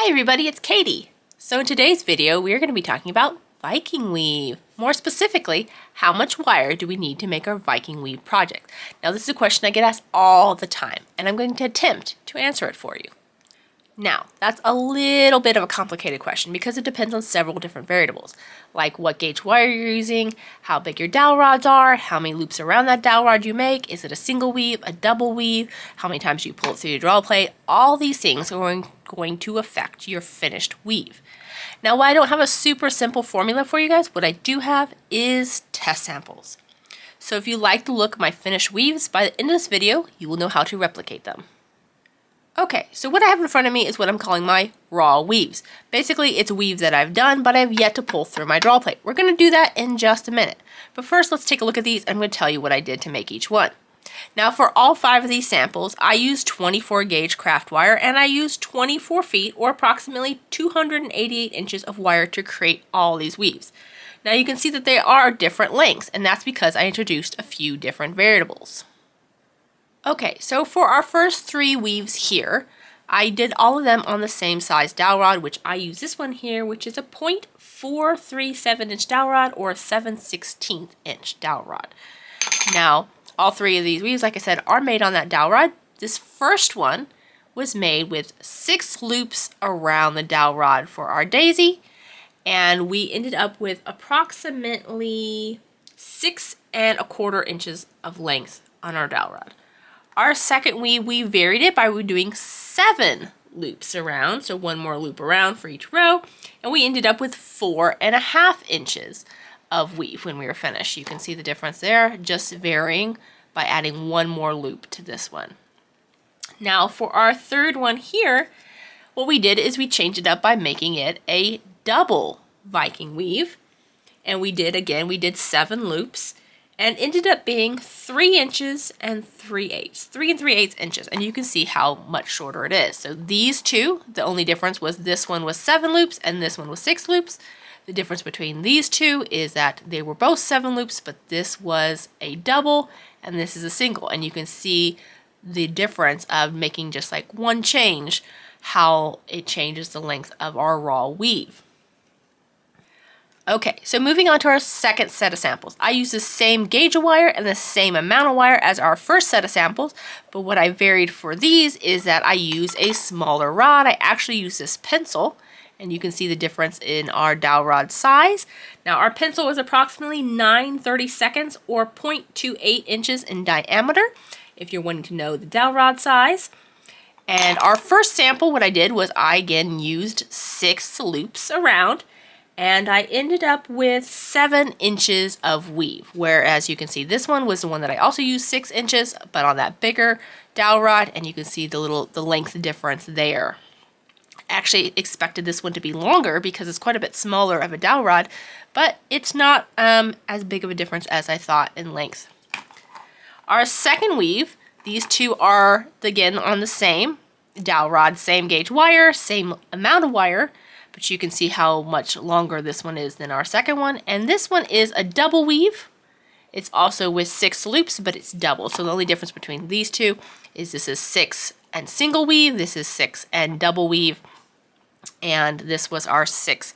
Hi everybody, it's Katie. So in today's video, we are going to be talking about Viking weave. More specifically, how much wire do we need to make our Viking weave project? Now this is a question I get asked all the time, and I'm going to attempt to answer it for you. Now, that's a little bit of a complicated question because it depends on several different variables, like what gauge wire you're using, how big your dowel rods are, how many loops around that dowel rod you make, is it a single weave, a double weave, how many times you pull it through your draw plate. All these things are going to affect your finished weave. Now, while I don't have a super simple formula for you guys, what I do have is test samples. So if you like the look of my finished weaves, by the end of this video, you will know how to replicate them. Okay, so what I have in front of me is what I'm calling my raw weaves. Basically, it's weaves that I've done, but I've yet to pull through my draw plate. We're going to do that in just a minute. But first, let's take a look at these. I'm going to tell you what I did to make each one. Now, for all 5 of these samples, I used 24 gauge craft wire, and I used 24 feet, or approximately 288 inches of wire to create all these weaves. Now, you can see that they are different lengths, and that's because I introduced a few different variables. Okay, so for our first 3 weaves here, I did all of them on the same size dowel rod, which I use this one here, which is a 0.437 inch dowel rod or a 7/16 inch dowel rod. Now, all 3 of these weaves, like I said, are made on that dowel rod. This first one was made with 6 loops around the dowel rod for our daisy, and we ended up with approximately 6¼ inches of length on our dowel rod. Our second weave, we varied it by doing 7 loops around, so 1 more loop around for each row, and we ended up with 4½ inches of weave when we were finished. You can see the difference there, just varying by adding 1 more loop to this one. Now for our third one here, what we did is we changed it up by making it a double Viking weave, and we did 7 loops, and ended up being 3 inches and 3/8, 3 3/8 inches, and you can see how much shorter it is. So these two, the only difference was this one was 7 loops and this one was 6 loops. The difference between these two is that they were both 7 loops, but this was a double and this is a single, and you can see the difference of making just like one change, how it changes the length of our raw weave. Okay, so moving on to our second set of samples. I use the same gauge of wire and the same amount of wire as our first set of samples, but what I varied for these is that I use a smaller rod. I actually use this pencil, and you can see the difference in our dowel rod size. Now, our pencil is approximately 9/32 or 0.28 inches in diameter, if you're wanting to know the dowel rod size. And our first sample, what I did was I again used 6 loops around, and I ended up with 7 inches of weave, whereas you can see this one was the one that I also used 6 inches, but on that bigger dowel rod, and you can see the length difference there. I actually expected this one to be longer because it's quite a bit smaller of a dowel rod, but it's not as big of a difference as I thought in length. Our second weave, these two are again on the same dowel rod, same gauge wire, same amount of wire, but you can see how much longer this one is than our second one. And this one is a double weave. It's also with 6 loops, but it's double. So the only difference between these two is this is 6 and single weave, this is 6 and double weave, and this was our 6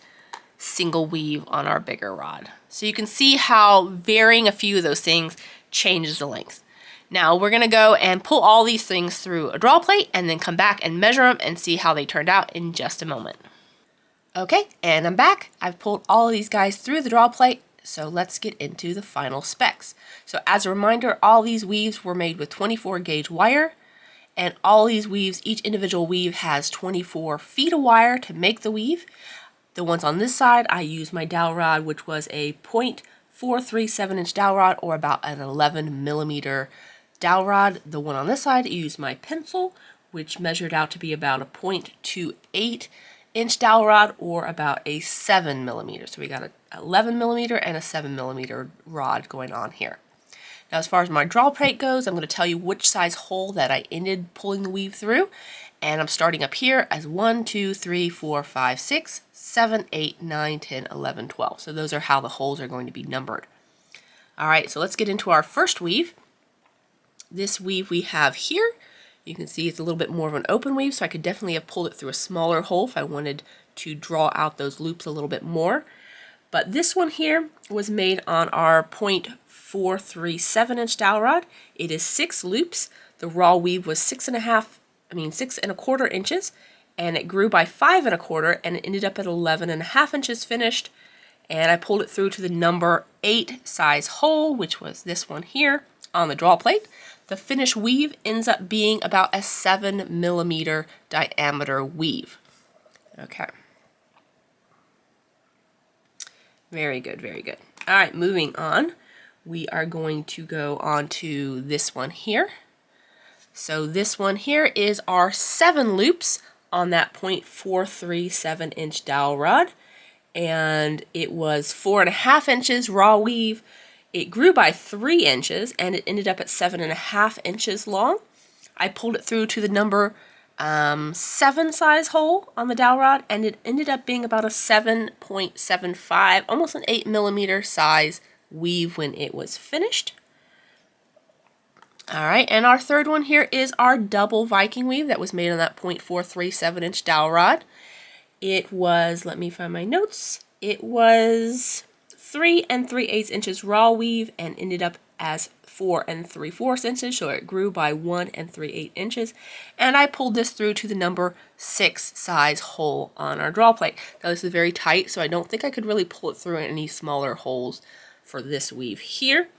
single weave on our bigger rod. So you can see how varying a few of those things changes the length. Now we're gonna go and pull all these things through a draw plate and then come back and measure them and see how they turned out in just a moment. Okay, and I'm back. I've pulled all of these guys through the draw plate, so let's get into the final specs. So as a reminder, all these weaves were made with 24 gauge wire, and all these weaves, each individual weave has 24 feet of wire to make the weave. The ones on this side, I used my dowel rod, which was a 0.437 inch dowel rod, or about an 11 millimeter dowel rod. The one on this side, I used my pencil, which measured out to be about a 0.28 inch dowel rod, or about a 7 millimeter. So we got an 11 millimeter and a 7 millimeter rod going on here. Now, as far as my draw plate goes, I'm going to tell you which size hole that I ended pulling the weave through. And I'm starting up here as 1, 2, 3, 4, 5, 6, 7, 8, 9, 10, 11, 12. So those are how the holes are going to be numbered. All right, so let's get into our first weave. This weave we have here, You can see it's a little bit more of an open weave, so I could definitely have pulled it through a smaller hole if I wanted to draw out those loops a little bit more. But this one here was made on our 0.437 inch dowel rod. It is 6 loops. The raw weave was 6.25 inches, and it grew by 5.25, and it ended up at 11.5 inches finished. And I pulled it through to the number 8 size hole, which was this one here on the draw plate. The finished weave ends up being about a 7mm diameter weave. Okay. Very good, very good. All right, moving on. We are going to go on to this one here. So this one here is our 7 loops on that 0.437 inch dowel rod. And it was 4.5 inches raw weave. It grew by 3 inches, and it ended up at 7.5 inches long. I pulled it through to the number 7 size hole on the dowel rod, and it ended up being about a 7.75, almost an 8mm size weave when it was finished. All right, and our third one here is our double Viking weave that was made on that 0.437 inch dowel rod. It was, let me find my notes, it was 3 3/8 inches raw weave and ended up as 4 3/4 inches, so it grew by 1 3/8 inches. And I pulled this through to the number 6 size hole on our draw plate. Now this is very tight, so I don't think I could really pull it through any smaller holes for this weave here.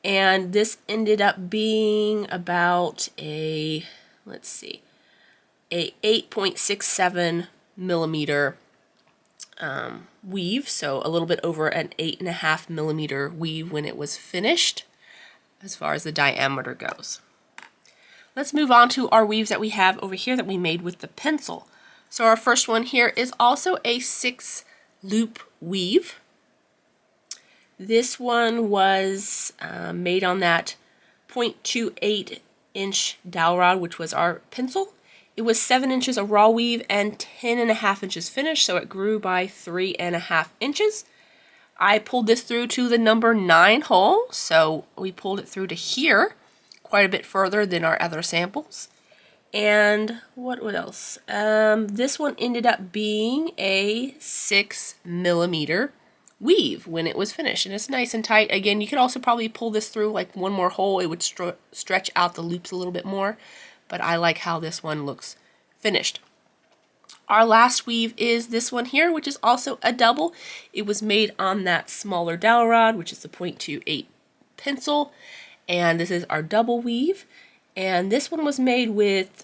And this ended up being about a, let's see, a 8.67mm weave, so a little bit over an 8.5mm weave when it was finished, as far as the diameter goes. Let's move on to our weaves that we have over here that we made with the pencil. So our first one here is also a 6 loop weave. This one was made on that 0.28 inch dowel rod, which was our pencil. It was 7 inches of raw weave and 10.5 inches finished, so it grew by 3.5 inches. I pulled this through to the number 9 hole, so we pulled it through to here, quite a bit further than our other samples. And what else? This one ended up being a 6mm weave when it was finished, and it's nice and tight. Again, you could also probably pull this through like one more hole. It would stretch out the loops a little bit more, but I like how this one looks finished. Our last weave is this one here, which is also a double. It was made on that smaller dowel rod, which is the 0.28 pencil, and this is our double weave. And this one was made with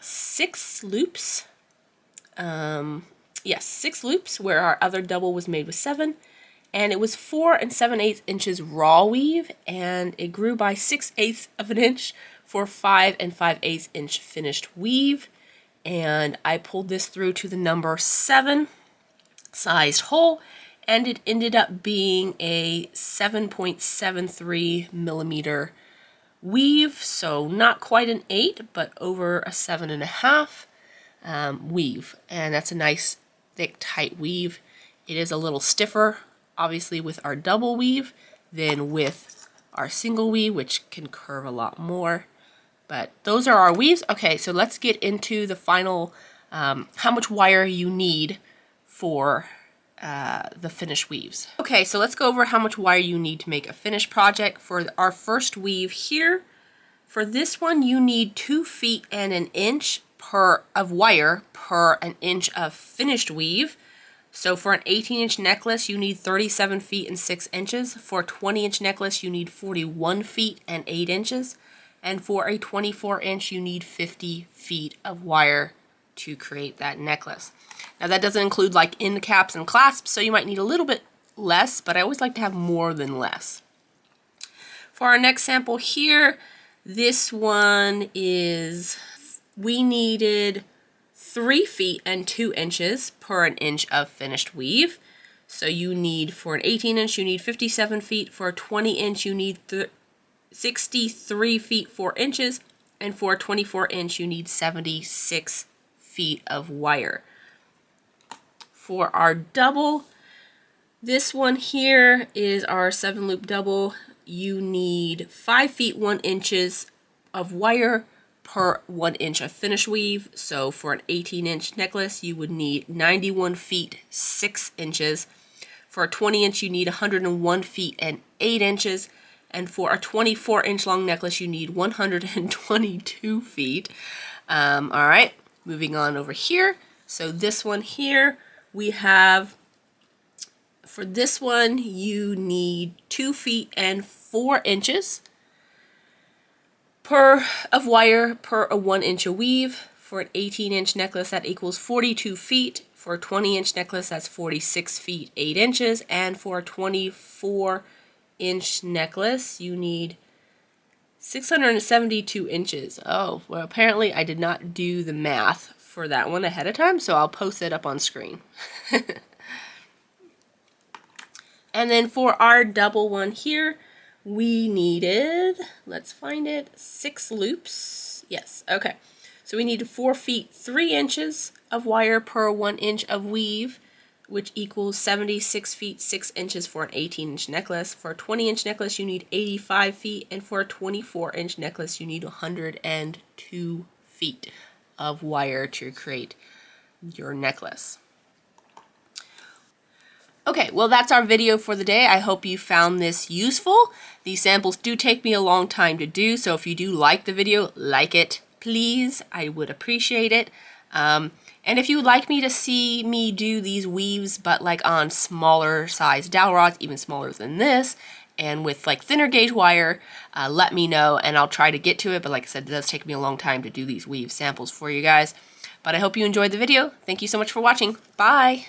6 loops. Yes, 6 loops, where our other double was made with 7. And it was 4 7/8 inches raw weave, and it grew by 6/8 of an inch for 5 5/8 inch finished weave. And I pulled this through to the number 7 sized hole, and it ended up being a 7.73mm weave, so not quite an 8, but over a 7.5 weave. And that's a nice thick tight weave. It is a little stiffer obviously with our double weave than with our single weave, which can curve a lot more. But those are our weaves. Okay, so let's get into the final how much wire you need for the finished weaves. Okay, so let's go over how much wire you need to make a finished project. For our first weave here, for this one you need 2 feet and an inch of wire per an inch of finished weave. So for an 18-inch necklace, you need 37 feet and 6 inches. For a 20-inch necklace, you need 41 feet and 8 inches. And for a 24-inch, you need 50 feet of wire to create that necklace. Now that doesn't include like end caps and clasps, so you might need a little bit less, but I always like to have more than less. For our next sample here, this one is, we needed 3 feet and 2 inches per an inch of finished weave. So you need, for an 18-inch, you need 57 feet. For a 20-inch, you need 63 feet 4 inches. And for a 24-inch, you need 76 feet of wire. For our double, this one here is our 7-loop double. You need 5 feet 1 inches of wire per 1 inch of finish weave. So for an 18-inch necklace, you would need 91 feet 6 inches. For a 20-inch, you need 101 feet and 8 inches. And for a 24-inch long necklace, you need 122 feet. All right, moving on over here. So this one here, we have, for this one, you need 2 feet and 4 inches of wire per a 1 inch of weave. For an 18-inch necklace, that equals 42 feet. For a 20-inch necklace, that's 46 feet 8 inches. And for a 24-inch necklace, you need 672 inches. Oh, well, apparently I did not do the math for that one ahead of time, so I'll post it up on screen. And then for our double one here, we needed, let's find it, 6 loops. Yes, okay. So we needed 4 feet 3 inches of wire per 1 inch of weave, which equals 76 feet 6 inches for an 18-inch necklace. For a 20-inch necklace, you need 85 feet, and for a 24-inch necklace, you need 102 feet of wire to create your necklace. Okay, well, that's our video for the day. I hope you found this useful. These samples do take me a long time to do, so if you do like the video, like it, please. I would appreciate it. And if you would like me to see me do these weaves, but like on smaller size dowel rods, even smaller than this, and with like thinner gauge wire, let me know and I'll try to get to it. But like I said, it does take me a long time to do these weave samples for you guys. But I hope you enjoyed the video. Thank you so much for watching. Bye!